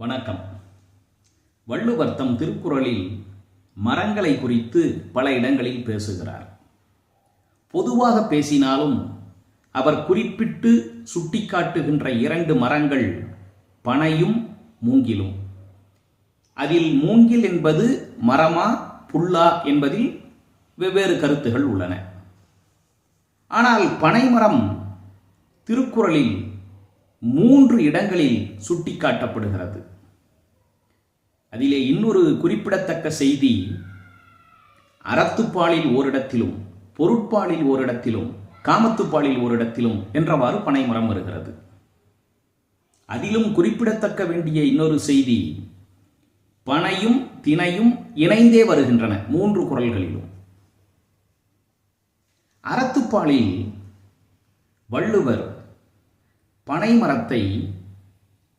வணக்கம். வள்ளுவர் தம் திருக்குறளில் மரங்களை குறித்து பல இடங்களில் பேசுகிறார். பொதுவாக பேசினாலும் அவர் குறிப்பிட்டு சுட்டிக்காட்டுகின்ற இரண்டு மரங்கள் பனையும் மூங்கிலும். அதில் மூங்கில் என்பது மரமா புல்லா என்பதில் வெவ்வேறு கருத்துகள் உள்ளன. ஆனால் பனைமரம் திருக்குறளில் 3 இடங்களில் சுட்டிக்காட்டப்படுகிறது. அதிலே இன்னொரு குறிப்பிடத்தக்க செய்தி, அறத்துப்பாலில் ஓரிடத்திலும், பொருட்பாலில் ஓரிடத்திலும், காமத்துப்பாலில் ஓரிடத்திலும் என்றவாறு பனைமரம் வருகிறது. அதிலும் குறிப்பிடத்தக்க வேண்டிய இன்னொரு செய்தி, பனையும் தினையும் இணைந்தே வருகின்றன 3 குறள்களிலும். அறத்துப்பாலில் வள்ளுவர் பனைமரத்தை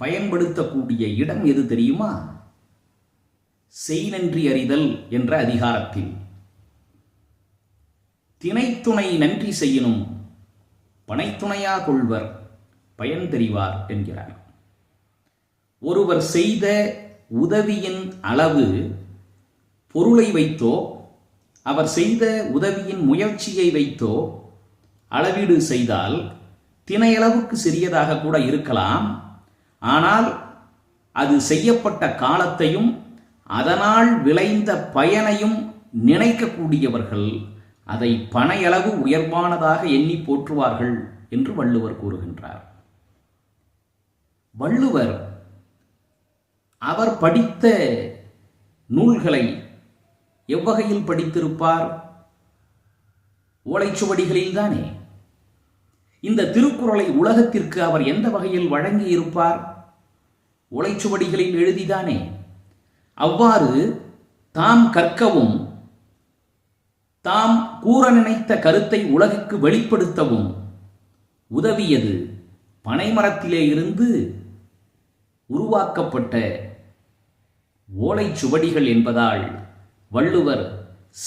பயன்படுத்தக்கூடிய இடம் எது தெரியுமா? செய்நன்றி அறிதல் என்ற அதிகாரத்தில். தினைத்துணை நன்றி செய்யினும் பனைத்துணையா கொள்வர் பயன் தெரிவார் என்கிறார். ஒருவர் செய்த உதவியின் அளவு பொருளை வைத்தோ அவர் செய்த உதவியின் முயற்சியை வைத்தோ அளவீடு செய்தால் தினையளவுக்கு சிறியதாக கூட இருக்கலாம். ஆனால் அது செய்யப்பட்ட காலத்தையும் அதனால் விளைந்த பயனையும் நினைக்கக்கூடியவர்கள் அதை பனையளவு உயர்வானதாக எண்ணி போற்றுவார்கள் என்று வள்ளுவர் கூறுகின்றார். வள்ளுவர் அவர் படித்த நூல்களை எவ்வகையில் படித்திருப்பார்? ஓலைச்சுவடிகளில்தானே. இந்த திருக்குறளை உலகத்திற்கு அவர் எந்த வகையில் வழங்கியிருப்பார்? ஓலைச்சுவடிகளில் எழுதிதானே. அவ்வாறு தாம் கற்கவும் தாம் கூற நினைத்த கருத்தை உலகுக்கு வெளிப்படுத்தவும் உதவியது பனைமரத்திலே இருந்து உருவாக்கப்பட்ட ஓலைச்சுவடிகள் என்பதால் வள்ளுவர்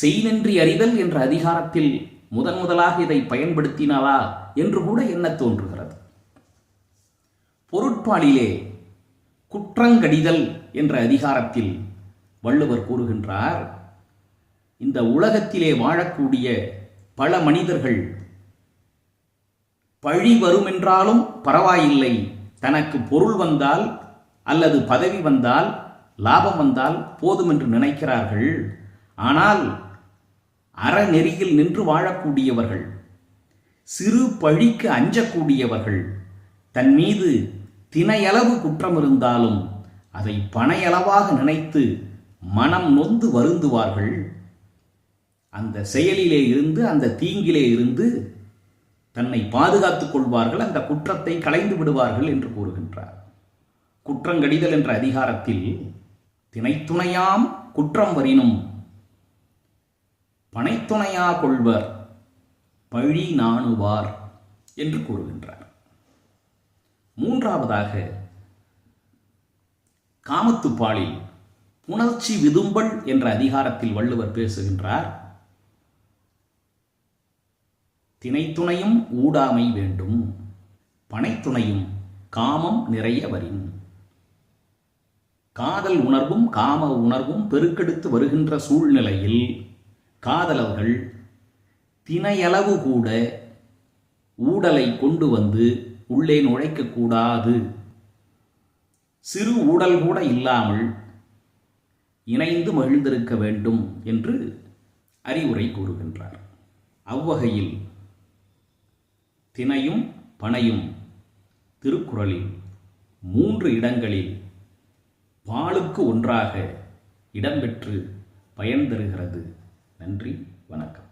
செய்நன்றி அறிதல் என்ற அதிகாரத்தில் முதலாக இதை பயன்படுத்தினாரா என்று கூட எண்ண தோன்றுகிறது. பொருட்பாலிலே குற்றங்கடிதல் என்ற அதிகாரத்தில் வள்ளுவர் கூறுகின்றார், இந்த உலகத்திலே வாழக்கூடிய பல மனிதர்கள் பழி வருமென்றாலும் பரவாயில்லை, தனக்கு பொருள் வந்தால் அல்லது பதவி வந்தால் லாபம் வந்தால் போதும் என்று நினைக்கிறார்கள். ஆனால் அறநெறியில் நின்று வாழக்கூடியவர்கள், சிறு பழிக்கு அஞ்சக்கூடியவர்கள், தன் மீது தினையளவு குற்றம் இருந்தாலும் அதை பனையளவாக நினைத்து மனம் நொந்து வருந்துவார்கள். அந்த செயலிலே இருந்து, அந்த தீங்கிலே இருந்து தன்னை பாதுகாத்துக் கொள்வார்கள், அந்த குற்றத்தை களைந்து விடுவார்கள் என்று கூறுகின்றார். குற்றங்கடிதல் என்ற அதிகாரத்தில் தினைத்துணையாம் குற்றம் வரினும் பனைத்துணையா கொள்வர் பழி நாணுவார் என்று கூறுகின்றார். மூன்றாவதாக காமத்துப்பாலில் புணர்ச்சி விதும்பல் என்ற அதிகாரத்தில் வள்ளுவர் பேசுகின்றார். தினைத்துணையும் ஊடாமை வேண்டும், பனைத்துணையும் காமம் நிறைய வரின். காதல் உணர்வும் காம உணர்வும் பெருக்கெடுத்து வருகின்ற சூழ்நிலையில் காதலர்கள் தினையளவு கூட ஊடலை கொண்டு வந்து உள்ளே நுழைக்கக்கூடாது, சிறு ஊடல் கூட இல்லாமல் இணைந்து மகிழ்ந்திருக்க வேண்டும் என்று அறிவுரை கூறுகின்றார். அவ்வகையில் தினையும் பனையும் திருக்குறளில் 3 இடங்களில் பாலுக்கு ஒன்றாக இடம்பெற்று பயன் தருகிறது. நன்றி, வணக்கம்.